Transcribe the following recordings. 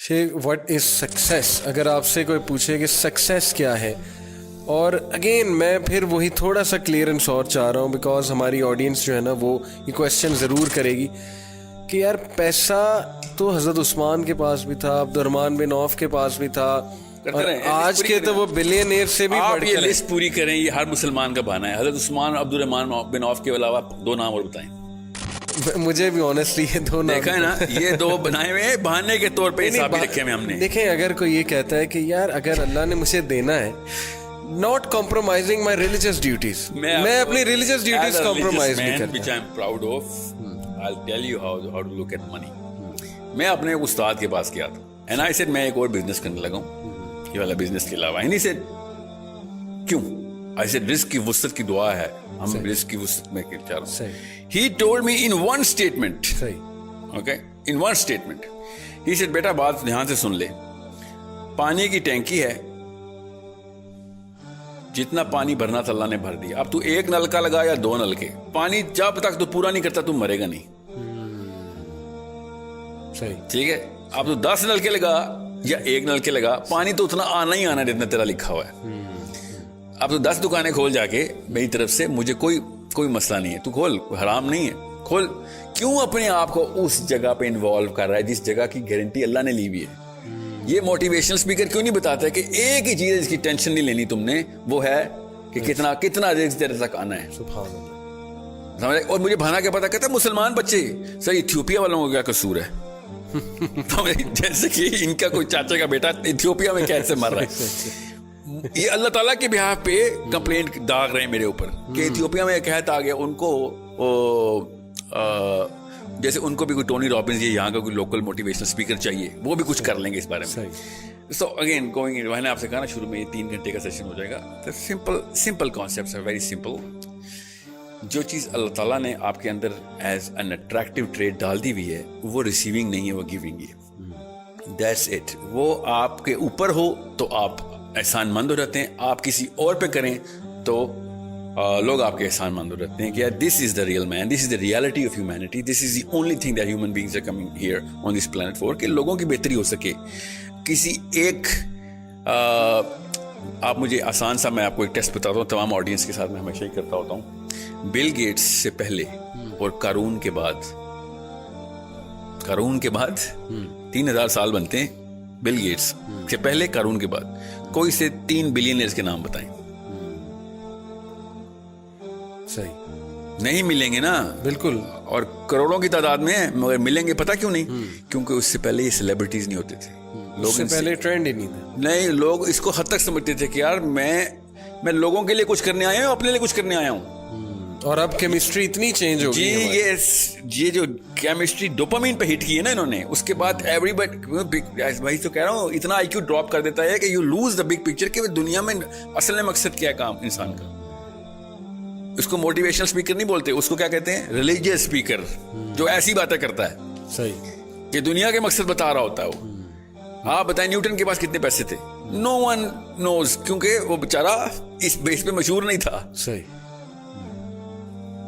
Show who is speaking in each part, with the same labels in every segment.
Speaker 1: Sheikh what is success؟ اگر آپ سے کوئی پوچھے کہ سکسیس کیا ہے، اور اگین میں پھر وہی تھوڑا سا کلیئرنس اور چاہ رہا ہوں بیکاز ہماری آڈینس جو ہے نا وہ یہ کویشچن ضرور کرے گی کہ یار پیسہ تو حضرت عثمان کے پاس بھی تھا، عبد الرحمن بن عوف کے پاس بھی تھا، اور آج کے تو وہ بلینئر سے بھی بڑھ
Speaker 2: کے لسٹ پوری کریں. یہ ہر مسلمان کا بہانہ ہے. حضرت عثمان عبد الرحمن بن عوف کے علاوہ 2 نام اور بتائیں.
Speaker 1: مجھے بھی آنیسٹلی یہ 2 نام
Speaker 2: دیکھا ہے نا، یہ 2 بنائے ہوئے بہانے کے طور پہ حساب بھی رکھے ہوئے ہم نے.
Speaker 1: دیکھیں اگر کوئی یہ کہتا ہے کہ یار اگر اللہ نے مجھے دینا ہے، not compromising my religious duties، میں اپنی religious duties compromise نہیں کرتا.
Speaker 2: which I am proud of. I'll tell you how to look at money. میں اپنے استاد کے پاس گیا تھا and I said میں ایک اور بزنس کرنے لگا ہوں یہ والا بزنس کے علاوہ. and he said کیوں؟ I said رزق کی وسعت کی دعا ہے، ہم رزق کی وسعت میں چاہ رہا ہوں. He told me in one statement, okay, in one statement, he said بیٹا بات دھیان سے سن لے، پانی کی ٹینکی ہے، جتنا پانی بھرنا تھا اللہ نے بھر دیا. اب تو 1 نلکا لگا یا 2 نلکے، پانی جب تک تو پورا نہیں کرتا تو مرے گا نہیں. ٹھیک ہے، اب تو 10 نلکے لگا یا 1 نلکے لگا، پانی تو اتنا آنا ہی آنا ہے جتنا تیرا لکھا ہوا ہے. اب تو 10 دکانیں کھول جا کے میری طرف سے، مجھے کوئی مسئلہ نہیں ہے، تو کھول، حرام نہیں ہے، کھول. کیوں اپنے آپ کو اس جگہ پہ انوالو کر رہا ہے جس جگہ کی گارنٹی اللہ نے لی ہوئی ہے؟ یہ موٹیویشنل اسپیکر کیوں نہیں بتاتا ہے کہ ایک ہی چیز جس کی ٹینشن نہیں لینی تم نے، وہ ہے کہ کتنا رزق تیرے تک آنا ہے. سبحان اللہ. اور مجھے بھانا کیا پتا، کہتا ہے مسلمان بچے سر ایتھیوپیا والوں کو کیا قصور ہے؟ جیسے کہ ان کا کوئی چاچا کا بیٹا ایتھیوپیا میں کیسے مر رہا ہے. یہ اللہ تعالیٰ کے بہاف پہ کمپلینٹ داغ رہے ہیں میرے اوپر کہ ایتھیوپیا میں ایک آ گیا، ان کو جیسے ان کو بھی کوئی ٹونی رابنز یا یہاں کا کوئی لوکل موٹیویشنل اسپیکر چاہیے، وہ بھی کچھ کر لیں گے اس بارے میں. سو اگین گوئنگ، میں نے آپ سے کہا نا شروع میں یہ 3 گھنٹے کا سیشن ہو جائے گا. سمپل کانسیپٹس ہیں، ویری سمپل. جو چیز اللہ تعالیٰ نے آپ کے اندر ایز این اٹریکٹیو ٹریٹ ڈال دی ہوئی ہے، وہ ریسیونگ نہیں ہے، وہ گیونگ ہے. That's it. وہ آپ کے اوپر ہو تو آپ احسان مند ہو جاتے ہیں، آپ کسی اور پہ کریں تو لوگ آپ کے احسان مند ہو جاتے ہیں کہ یار this is the real man, this is the reality of humanity, this is the only thing that human beings are coming here on this planet for, کہ لوگوں کی بہتری ہو سکے. کسی ایک آپ مجھے آسان سا میں آپ کو ایک ٹیسٹ بتاتا ہوں، تمام آڈینس کے ساتھ میں ہمیشہ ہی کرتا ہوتا ہوں. بل گیٹس سے پہلے اور قارون کے بعد 3000 سال بنتے ہیں. بل گیٹس سے پہلے، قارون کے بعد کوئی سے 3 بلینئرز کے نام بتائیں. صحیح نہیں ملیں گے نا، بالکل، اور کروڑوں کی تعداد میں ہیں، مگر ملیں گے پتہ کیوں نہیں؟ کیونکہ اس سے پہلے یہ سیلیبریٹیز نہیں ہوتے تھے، لوگ سے پہلے ٹرینڈ ہی نہیں تھا. نہیں، لوگ اس کو حد تک سمجھتے تھے کہ یار میں لوگوں کے لیے کچھ کرنے آیا ہوں، اپنے لیے کچھ کرنے آیا ہوں. اور اب کیمسٹری اتنی چینج ہو گئی ہے. یہ جو کیمسٹری ڈوپامین پہ ہٹ کی ہے نا انہوں نے، اس کے بعد ایوری بڈی، وہی تو کہہ رہا ہوں، اتنا آئی کیو ڈراپ کر دیتا ہے کہ you lose the big picture کہ دنیا میں اصل میں مقصد کیا ہے کام انسان کا. اس کو موٹیویشنل اسپیکر نہیں بولتے، اس کو کیا کہتے ہیں؟ ریلیجیس اسپیکر، جو ایسی باتیں کرتا ہے. صحیح، کہ دنیا کے مقصد بتا رہا ہوتا ہے وہ. آپ بتائیں نیوٹن کے پاس کتنے پیسے تھے؟ نو ون نوز، کیونکہ وہ بیچارہ اس بیس پہ مشہور نہیں تھا. صحیح.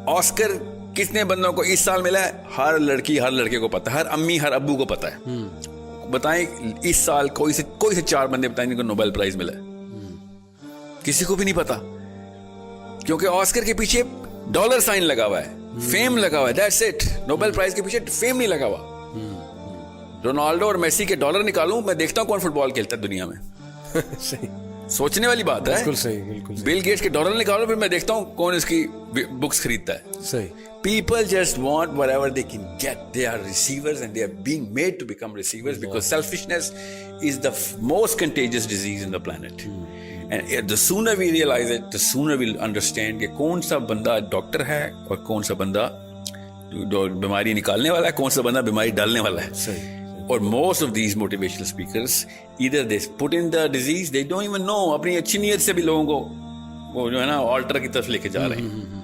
Speaker 2: آسکر کتنے بندوں کو اس سال ملا ہے؟ ہر لڑکی ہر لڑکے کو پتا ہے، ہر امی ہر ابو کو پتا ہے. بتائیں اس سال کوئی سے 4 بندے بتائیں جن کو نوبل پرائز ملا ہے؟ کسی کو بھی نہیں پتا، کیونکہ آسکر کے پیچھے ڈالر سائن لگا ہوا ہے، فیم لگا ہوا ہے. That's it. نوبل پرائز کے پیچھے فیم نہیں لگا ہوا. رونالڈو اور میسی کے ڈالر نکالوں، میں دیکھتا ہوں کون فٹ بال کھیلتا ہے دنیا میں. سوچنے والی بات ہے. بالکل صحیح، بالکل. بل گیٹس کے ڈالر نکالو، پھر میں دیکھتا ہوں کون اس کی بکس خریدتا ہے. صحیح. People just want whatever they can get. They are receivers and they are being made to become receivers because selfishness is the most contagious disease in the planet. And the sooner we realize it, the sooner we'll understand کہ کون سا بندہ doctor ہے اور کون سا بندہ بیماری نکالنے والا ہے، کون سا بندہ بیماری ڈالنے والا ہے. صحیح. اور most of these motivational speakers either they put in the disease, they don't even know. اپنی اچھی نیت سے بھی لوگوں کو وہ جو ہے نا آلٹر کی طرف لے کے جا رہے ہیں.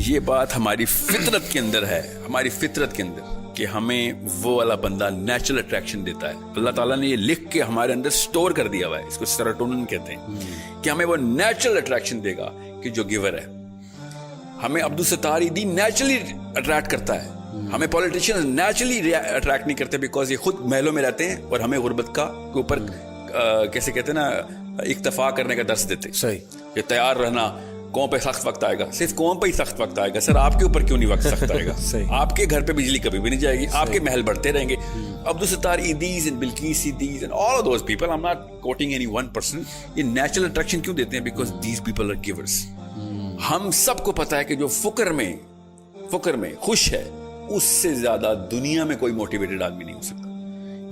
Speaker 2: یہ بات ہماری فطرت کے اندر ہے، ہماری فطرت کے اندر، کہ ہمیں وہ والا بندہ نیچرل اٹریکشن دیتا ہے. اللہ تعالیٰ نے یہ لکھ کے ہمارے اندر سٹور کر دیا ہوا ہے، اس کو سیروٹونن کہتے ہیں، کہ ہمیں وہ نیچرل اٹریکشن دے گا کہ جو گیور ہے. ہمیں عبدالستار ایدھی نیچرلی اٹریکٹ کرتا ہے، ہمیں پولیٹیشین نیچرلی اٹریکٹ نہیں کرتے بیکاز یہ خود محلوں میں رہتے ہیں اور ہمیں غربت کا کے اوپر کیسے کہتے ہیں نا اکتفا کرنے کا درس دیتے.
Speaker 1: صحیح.
Speaker 2: کہ تیار رہنا, قوم پہ سخت وقت آئے گا. صرف قوم پہ ہی سخت وقت آئے گا سر, آپ کے اوپر کیوں نہیں وقت سخت آئے گا؟ آپ کے گھر پہ بجلی کبھی بھی نہیں جائے گی, آپ کے محل بڑھتے رہیں گے. Abdul Sattar Edhis and Bilquis Edhis and all of those people, I'm not quoting any one person, یہ نیچرل اٹریکشن کیوں دیتے ہیں؟ Because these people are givers. ہم سب کو پتا ہے کہ جو فقر میں خوش ہے اس سے زیادہ دنیا میں کوئی موٹیویٹڈ آدمی نہیں ہو سکتا.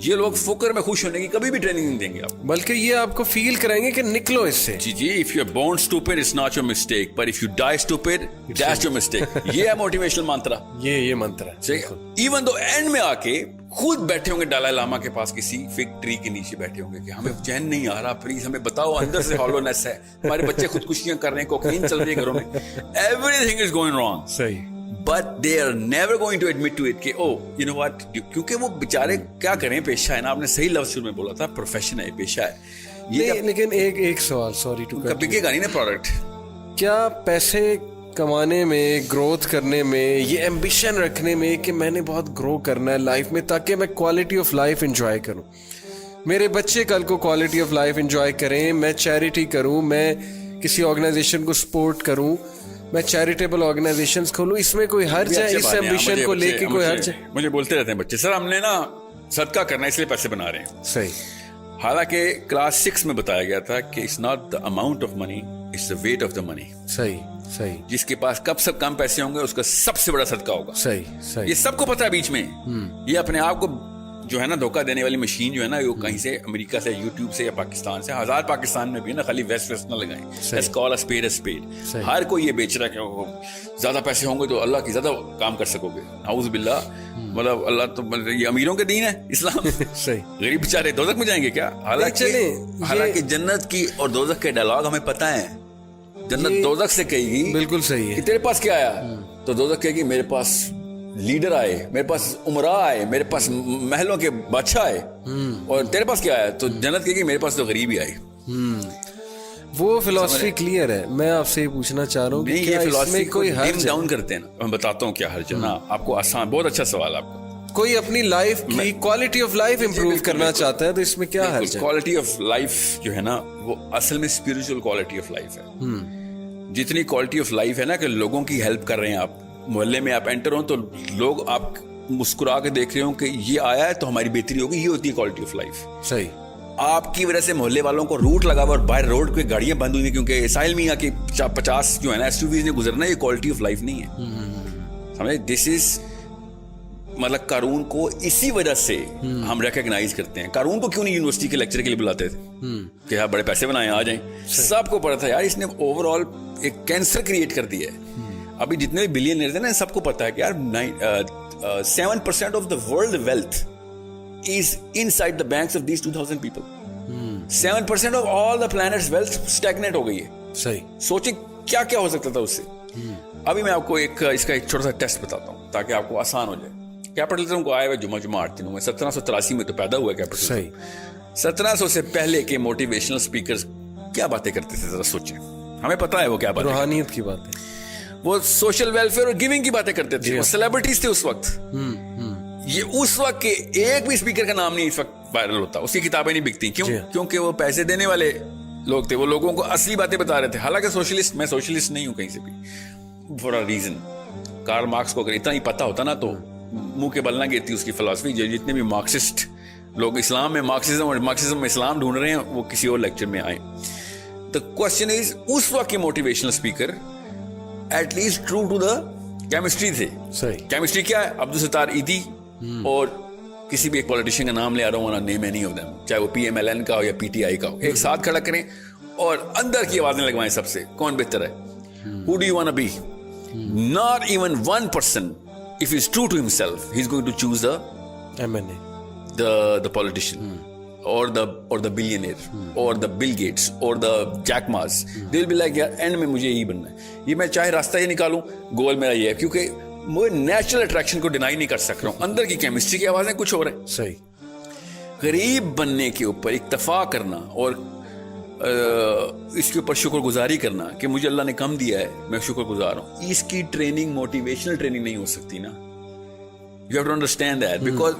Speaker 2: یہ لوگ فقر میں خوش ہونے کی کبھی بھی ٹریننگ نہیں دیں گے آپ,
Speaker 1: بلکہ یہ آپ کو فیل کرائیں گے کہ نکلو اس سے.
Speaker 2: جی if you are born stupid it's not your mistake, but if you die stupid that's your mistake. یہ ہے موٹیویشنل منترا,
Speaker 1: یہ منتر ہے.
Speaker 2: ایون دو اینڈ میں آ کے خود بیٹھے ہوں گے ڈالائی لاما کے پاس کسی فگ ٹری کے نیچے بیٹھے ہوں گے کہ ہمیں چین نہیں آ رہا, پلیز ہمیں بتاؤ, اندر سے ہالونیس ہے, ہمارے بچے خودکشیاں کر رہے ہیں, کوکین چل رہی ہے گھروں میں, everything is going wrong.
Speaker 1: صحیح.
Speaker 2: But they are never going to admit to it کہ oh you know what, کیونکہ وہ بیچارے کیا کریں, پیشہ ہے نا, آپ نے صحیح لفظ شروع میں بولا تھا, پروفیشن ہے, پیشہ ہے.
Speaker 1: لیکن ایک سوال, سوری ٹو کٹ,
Speaker 2: بکے گا نہیں نا پروڈکٹ.
Speaker 1: کیا پیسے کمانے میں, گروتھ کرنے میں, یہ ایمبیشن رکھنے میں کہ میں نے بہت گرو کرنا ہے لائف میں تاکہ میں کوالٹی آف لائف انجوائے کروں, میرے بچے کل کو کوالٹی آف لائف انجوائے کریں, میں چیریٹی کروں, میں کسی آرگنائزیشن کو سپورٹ کروں, میں چیریٹیبل آرگنائزیشنز کھولوں, اس میں کوئی حرج ہے؟ اس ایمبیشن کو لے کے کوئی حرج ہے؟
Speaker 2: مجھے بولتے رہتے ہیں بچے, سر ہم نے نا صدقہ کرنا ہے اس لیے پیسے بنا رہے ہیں.
Speaker 1: صحیح.
Speaker 2: حالانکہ کلاس 6 میں بتایا گیا تھا کہ it's not the amount of money, it's the weight of the money.
Speaker 1: صحیح صحیح.
Speaker 2: جس کے پاس کب سے کم پیسے ہوں گے اس کا سب سے بڑا صدقہ ہوگا.
Speaker 1: صحیح صحیح.
Speaker 2: یہ سب کو پتا ہے بیچ میں. یہ اپنے آپ کو جو ہے نا دھوکہ دینے والی مشین جو ہے نا, وہ کہیں سے امریکہ سے, یوٹیوب سے یا پاکستان سے, ہزار پاکستان میں بھی نا, خالی ویسٹ نہ لگائیں. Let's call a spade a spade. ہر کوئی یہ بیچ رہا ہے کہ زیادہ پیسے ہوں گے تو اللہ کی زیادہ کام کر سکو گے. اعوذ باللہ, مطلب اللہ تو یہ امیروں کے دین ہے اسلام.
Speaker 1: صحیح.
Speaker 2: غریب بیچارے دوزخ میں جائیں گے کیا؟ حالانکہ جنت کی اور دوزخ کے ڈائلاگ ہمیں پتہ ہے. جنت دوزخ سے کہے گی
Speaker 1: بالکل صحیح ہے,
Speaker 2: تیرے پاس کیا آیا, تو دوزخ کہے گی میرے پاس لیڈر آئے, میرے پاس عمراء آئے, میرے پاس محلوں کے بادشاہ آئے, اور تیرے پاس کیا آیا, تو جنت کہے گی میرے پاس تو غریب ہی آئے.
Speaker 1: وہ فلسفی کلیئر ہے. میں آپ سے یہ پوچھنا چاہ رہا ہوں کہ
Speaker 2: یہ فلسفی
Speaker 1: کوئی
Speaker 2: ڈیم ڈاؤن کرتے ہیں نا, میں بتاتا ہوں کیا حرج ہے نا آپ کو. آسان, بہت اچھا سوال آپ کا.
Speaker 1: کوئی اپنی لائف کی کوالٹی آف لائف امپروو کرنا چاہتا ہے تو اس میں کیا حرج ہے؟
Speaker 2: کوالٹی آف لائف جو ہے نا وہ اصل میں اسپرچل کوالٹی آف لائف ہے. جتنی کوالٹی آف لائف ہے نا کہ لوگوں کی ہیلپ کر رہے ہیں آپ, محلے میں آپ انٹر ہوں تو لوگ آپ مسکرا کے دیکھ رہے ہوں کہ یہ آیا ہے تو ہماری بہتری ہوگی, یہ ہوتی ہے کوالٹی آف لائف.
Speaker 1: صحیح.
Speaker 2: آپ کی وجہ سے محلے والوں کو روٹ لگا ہوا اور باہر روڈ پہ گاڑیاں بند ہوئی ہیں کیونکہ ساحل میاں کی 50 جو ہے نا ایس یو ویز نے گزرنا, یہ کوالٹی آف لائف نہیں ہے. سمجھے, دس از مطلب قارون کو اسی وجہ سے ہم ریکگنائز کرتے ہیں. قارون کو کیوں نہیں یونیورسٹی کے لیکچر کے لیے بلاتے تھے کہ یار بڑے پیسے بنائے آ جائیں؟ سب کو پتا تھا یار اس نے اوور آل ایک کینسر کریٹ کر دیا ہے. ابھی جتنے بھی بلینئرز ہیں نا سب کو پتا ہے کہ یار 7% of the world wealth is inside the banks of these 2000 people. 7% of all the planet's wealth stagnate ہو گئی ہے.
Speaker 1: صحیح.
Speaker 2: سوچیں کیا کیا ہو سکتا تھا اس سے. ابھی میں آپ کو اس کا ایک چھوٹا سا ٹیسٹ بتاتا ہوں تاکہ آپ کو آسان ہو جائے. کیپٹلزم کو آئے ہوئے جمعہ 8 دنوں میں 1783 میں تو پیدا ہوا ہے کیپٹلزم.
Speaker 1: صحیح.
Speaker 2: 1700 سے پہلے کے موٹیویشنل اسپیکرز کیا باتیں کرتے تھے ذرا سوچیں. ہمیں پتا ہے وہ کیا باتیں,
Speaker 1: روحانیت کی باتیں,
Speaker 2: وہ سوشل ویلفیئر اور گیونگ کی باتیں کرتے تھے. وہ سیلیبریٹیز تھے اس وقت. یہ اس وقت کے ایک بھی اسپیکر کا نام نہیں اس وقت وائرل ہوتا, اس کی کتابیں نہیں بکتی. کیوں؟ کیونکہ وہ پیسے دینے والے لوگ تھے, وہ لوگوں کو اصلی باتیں بتا رہے تھے. حالانکہ سوشلسٹ, میں سوشلسٹ نہیں ہوں کہیں سے بھی, for a reason. Karl Marx کو اگر اتنا ہی پتا ہوتا نا تو منہ کے بل نہ گرتی اس کی فلسفی. جتنے بھی مارکسسٹ لوگ اسلام میں مارکسزم اور مارکسزم میں اسلام ڈھونڈ رہے ہیں وہ کسی اور لیکچر میں آئیں. The question is, اس وقت کے motivational speaker at least true to the chemistry تھے.
Speaker 1: صحیح.
Speaker 2: کیمسٹری کیا ہے؟ عبدالستار ایدی اور کسی بھی ایک پولیٹیشین کا نام لے آ رہا ہوں, نیم اینی آف دیم, چاہے وہ PMLN کا ہو یا PTI کا ہو, ایک ساتھ کھڑا کریں اور اندر کی آوازیں لگوائیں سب سے, کون بہتر ہے, who do you want to be. Not even one person, if he's true to himself, he's going to choose the
Speaker 1: MNA,
Speaker 2: the politician, or the billionaire, or the Bill Gates, or the Jack Ma's. They'll be like, yaar end میں مجھے یہی بننا ہے, یہ میں چاہے راستہ یہ نکالوں, گول میرا یہ ہے. کیونکہ میں نیچرل اٹریکشن کو ڈینائی نہیں کر سک رہا ہوں, اندر کی کیمسٹری کی آوازیں کچھ اور ہیں.
Speaker 1: صحیح.
Speaker 2: غریب بننے کے اوپر اکتفا کرنا اور اس کے اوپر شکر گزاری کرنا کہ مجھے اللہ نے کم دیا ہے, میں شکر گزار ہوں, اس کی ٹریننگ موٹیویشنل ٹریننگ نہیں ہو سکتی نا. You have to understand that because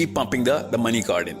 Speaker 2: keep pumping the money card in.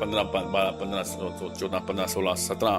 Speaker 2: 15, 14, 15, 16, 17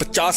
Speaker 2: 50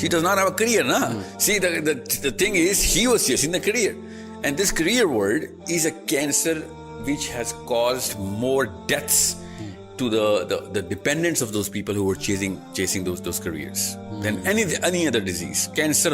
Speaker 2: She does not have a career, na? See, the thing is, he was chasing the career, and this career word is a cancer which has caused more deaths to the dependents of those people who were chasing those careers than any other disease. Cancer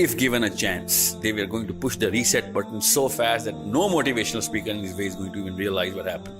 Speaker 2: if given a chance they were going to push the reset button so fast that no motivational speaker in this way is going to even realize what happened.